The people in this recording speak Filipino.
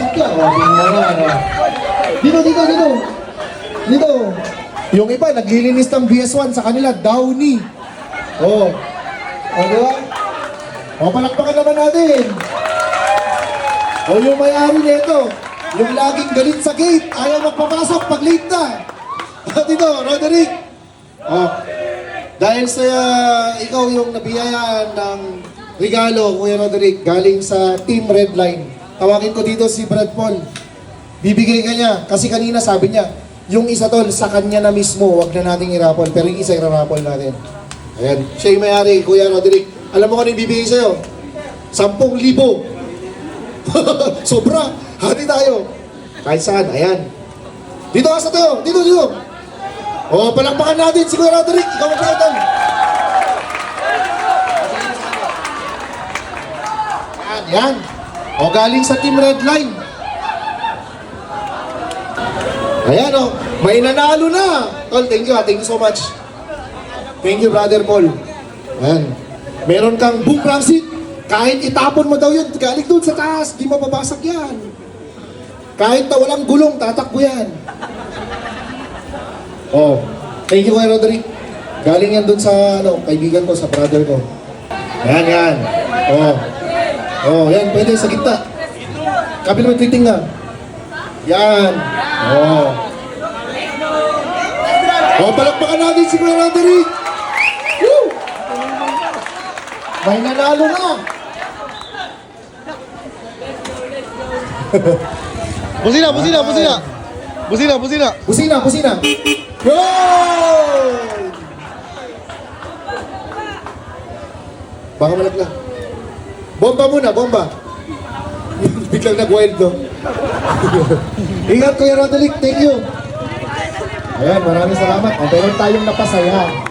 Saan ka? O, tingnan mo, ano. Dito, dito, dito. Dito. Yung iba, naglilinis ng BS1 sa kanila, Downy. O. O, diba? O, palakpakan naman natin. O, yung may-ari nito, yung laging galit sa gate, ayaw magpapasok pag late na. O, dito, Roderick. O, dahil sa ikaw yung nabiyayaan ng regalo, Kuya Roderick, galing sa Team Redline. Tawagin ko dito si Brad Paul. Bibigay ka niya, kasi kanina sabi niya, yung isa tol, sa kanya na mismo, wag na nating irapol, pero yung isa irarapol natin. Ayan, siya yung may-ari, Kuya Roderick. Alam mo kung ano yung bibigay sa'yo? 10,000. Sobra, hati tayo. Kahit saan, ayan. Dito ka sa tayo, dito, dito. O, palakpakan natin si Kuya Roderick, ikaw magkakatan. Ayan, yan. O, galing sa Team Redline. Ayan o, may nanalo na. Tol, thank you so much. Thank you, Brother Paul. Ayan. Meron kang boom transit. Kahit itapon mo daw yun, galing doon sa taas, di mababasag yan. Kahit na walang gulong, tatakbo yan. Oh, thank you, Kuya Roderick. Galing yan doon sa kaibigan ko, sa brother ko. Ayan, yan. Oh. Oh, yan, pwede sa gitna. Kapil mo tweeting nga. Yan. Oh. Oh, palakpakan natin si Kuya Roderick. Woo! May nanalo na. Busina, busina, busina. Busina, busina. Busina, busina. Goal! Baka malaglag. Bomba muna, bomba. Biglang nag-wild, no? Ingat, Kuya Roderick. Thank you. Ayan, maraming salamat. O, meron tayong napasaya.